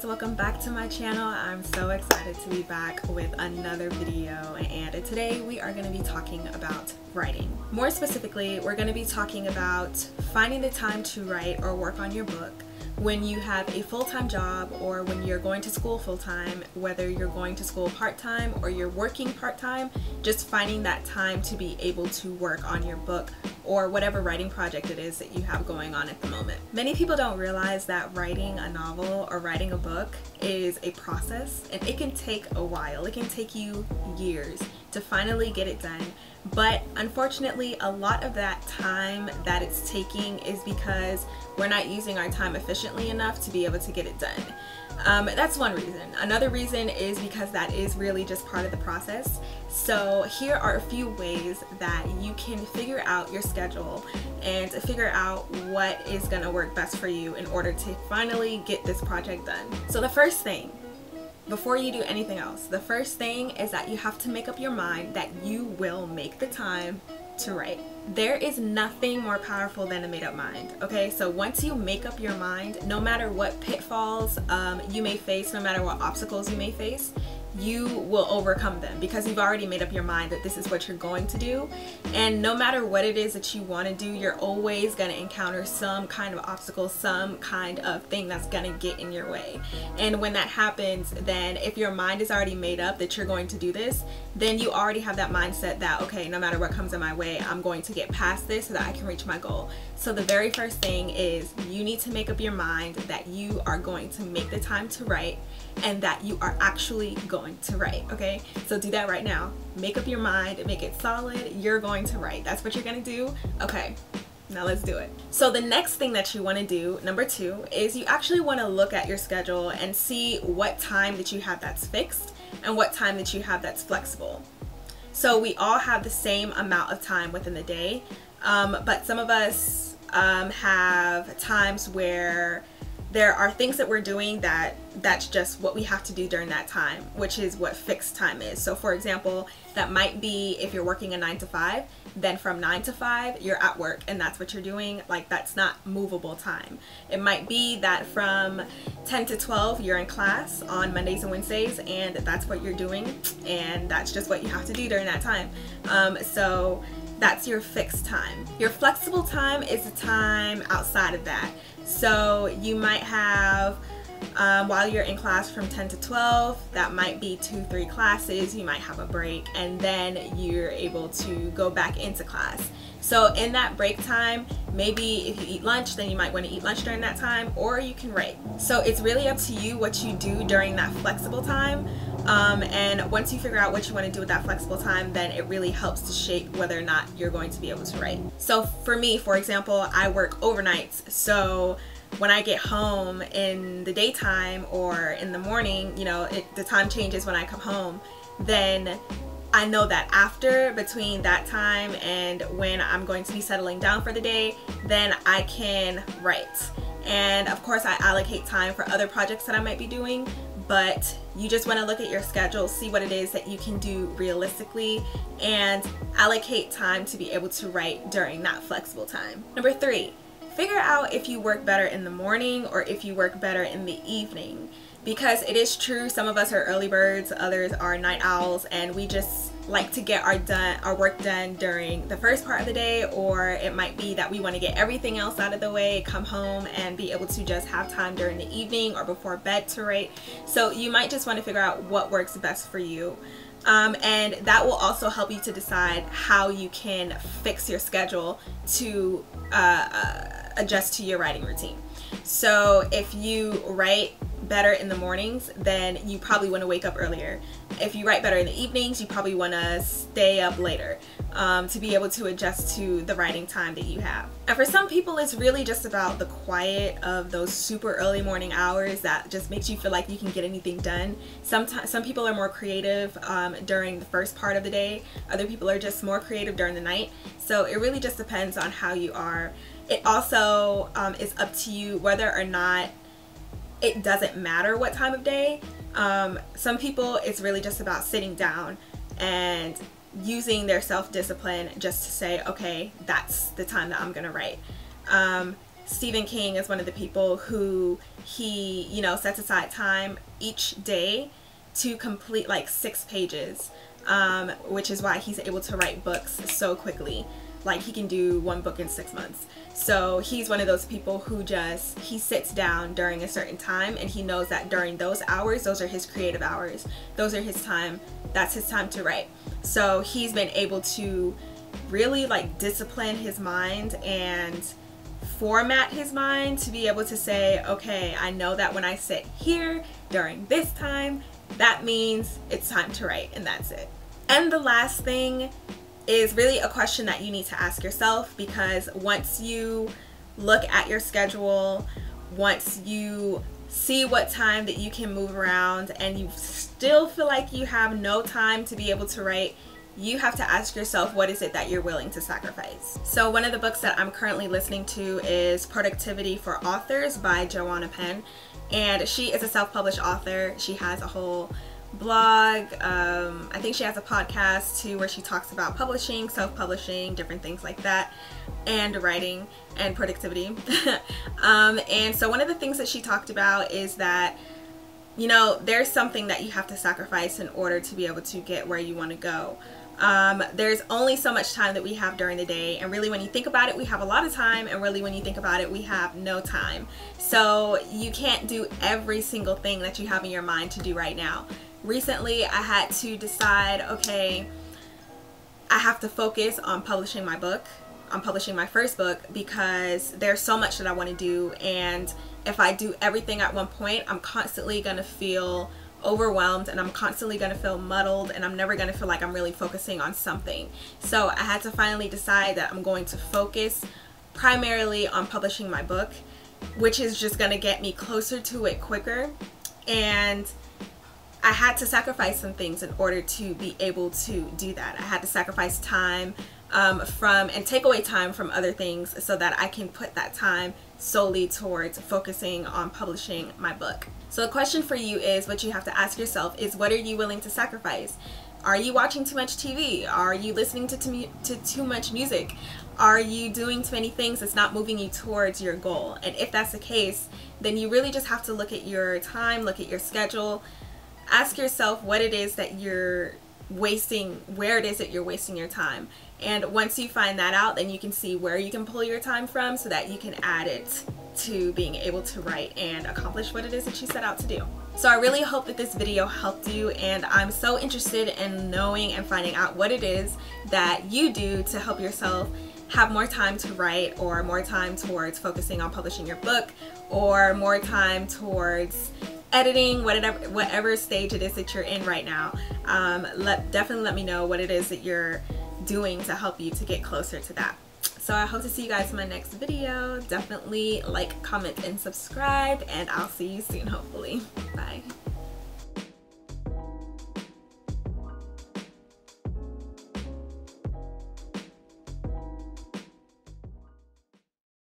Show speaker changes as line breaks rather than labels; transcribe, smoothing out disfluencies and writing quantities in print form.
Welcome back to my channel. I'm so excited to be back with another video, and today we are going to be talking about writing. More specifically, we're going to be talking about finding the time to write or work on your book when you have a full-time job or when you're going to school full-time, whether you're going to school part-time or you're working part-time, just finding that time to be able to work on your book or whatever writing project it is that you have going on at the moment. Many people don't realize that writing a novel or writing a book is a process, and it can take a while. It can take you years to finally get it done. But unfortunately, a lot of that time that it's taking is because we're not using our time efficiently enough to be able to get it done. That's one reason. Another reason is because that is really just part of the process. So here are a few ways that you can figure out your schedule and figure out what is going to work best for you in order to finally get this project done. So the first thing, before you do anything else, the first thing is that you have to make up your mind that you will make the time to write. There is nothing more powerful than a made-up mind, okay? So once you make up your mind, no matter what pitfalls you may face, no matter what obstacles you may face, you will overcome them because you've already made up your mind that this is what you're going to do. And no matter what it is that you want to do, you're always going to encounter some kind of obstacle, some kind of thing that's going to get in your way. And when that happens, then if your mind is already made up that you're going to do this, then you already have that mindset that, okay, no matter what comes in my way, I'm going to get past this so that I can reach my goal. So the very first thing is you need to make up your mind that you are going to make the time to write and that you are actually going to write, okay? So do that right now. Make up your mind and make it solid. You're going to write. That's what you're gonna do. Okay, now let's do it. So the next thing that you wanna do, number 2, is you actually wanna look at your schedule and see what time that you have that's fixed and what time that you have that's flexible. So we all have the same amount of time within the day, but some of us have times where there are things that we're doing that's just what we have to do during that time, which is what fixed time is. So for example, that might be if you're working a 9 to 5, then from 9 to 5 you're at work and that's what you're doing. Like, that's not movable time. It might be that from 10 to 12 you're in class on Mondays and Wednesdays and that's what you're doing, and that's just what you have to do during that time. So that's your fixed time. Your flexible time is the time outside of that. So you might have, while you're in class from 10 to 12, that might be 2-3 classes, you might have a break, and then you're able to go back into class. So in that break time, maybe if you eat lunch, then you might want to eat lunch during that time, or you can write. So it's really up to you what you do during that flexible time. And once you figure out what you want to do with that flexible time, then it really helps to shape whether or not you're going to be able to write. So for me, for example, I work overnights. So when I get home in the daytime or in the morning, you know, the time changes when I come home, then I know that between that time and when I'm going to be settling down for the day, then I can write. And of course I allocate time for other projects that I might be doing, but you just want to look at your schedule, see what it is that you can do realistically, and allocate time to be able to write during that flexible time. Number 3, figure out if you work better in the morning or if you work better in the evening. Because it is true, some of us are early birds, others are night owls, and we just like to get our work done during the first part of the day, or it might be that we want to get everything else out of the way, come home and be able to just have time during the evening or before bed to write. So you might just want to figure out what works best for you. And that will also help you to decide how you can fix your schedule to adjust to your writing routine. So if you write better in the mornings, then you probably want to wake up earlier. If you write better in the evenings, you probably want to stay up later to be able to adjust to the writing time that you have. And for some people, it's really just about the quiet of those super early morning hours that just makes you feel like you can get anything done. Some people are more creative during the first part of the day. Other people are just more creative during the night. So it really just depends on how you are. It also is up to you whether or not it doesn't matter what time of day. Some people, it's really just about sitting down and using their self-discipline just to say, okay, that's the time that I'm gonna write. Stephen King is one of the people who he, you know, sets aside time each day to complete like 6 pages, which is why he's able to write books so quickly. Like he can do 1 book in 6 months. So he's one of those people who he sits down during a certain time, and he knows that during those hours, those are his creative hours. Those are his time. That's his time to write. So he's been able to really like discipline his mind and format his mind to be able to say, okay, I know that when I sit here during this time, that means it's time to write, and that's it. And the last thing is really a question that you need to ask yourself, because once you look at your schedule, once you see what time that you can move around and you still feel like you have no time to be able to write, you have to ask yourself, what is it that you're willing to sacrifice? So one of the books that I'm currently listening to is Productivity for Authors by Joanna Penn, and she is a self-published author. She has a whole blog, I think she has a podcast too where she talks about publishing, self-publishing, different things like that, and writing and productivity. And so one of the things that she talked about is that, you know, there's something that you have to sacrifice in order to be able to get where you want to go. There's only so much time that we have during the day, and really when you think about it, we have a lot of time, and really when you think about it, we have no time. So you can't do every single thing that you have in your mind to do right now. Recently I had to decide, okay, I have to focus on publishing my book. I'm publishing my first book because there's so much that I want to do, and if I do everything at one point, I'm constantly going to feel overwhelmed, and I'm constantly going to feel muddled, and I'm never going to feel like I'm really focusing on something. So I had to finally decide that I'm going to focus primarily on publishing my book, which is just going to get me closer to it quicker. And I had to sacrifice some things in order to be able to do that. I had to sacrifice time and take away time from other things so that I can put that time solely towards focusing on publishing my book. So the question for you is, what you have to ask yourself is, what are you willing to sacrifice? Are you watching too much TV? Are you listening to too much music? Are you doing too many things that's not moving you towards your goal? And if that's the case, then you really just have to look at your time, look at your schedule, ask yourself what it is that you're wasting, where it is that you're wasting your time. And once you find that out, then you can see where you can pull your time from so that you can add it to being able to write and accomplish what it is that you set out to do. So I really hope that this video helped you, and I'm so interested in knowing and finding out what it is that you do to help yourself have more time to write, or more time towards focusing on publishing your book, or more time towards editing, whatever stage it is that you're in right now. Definitely let me know what it is that you're doing to help you to get closer to that. So I hope to see you guys in my next video. Definitely like, comment, and subscribe, and I'll see you soon, hopefully. Bye.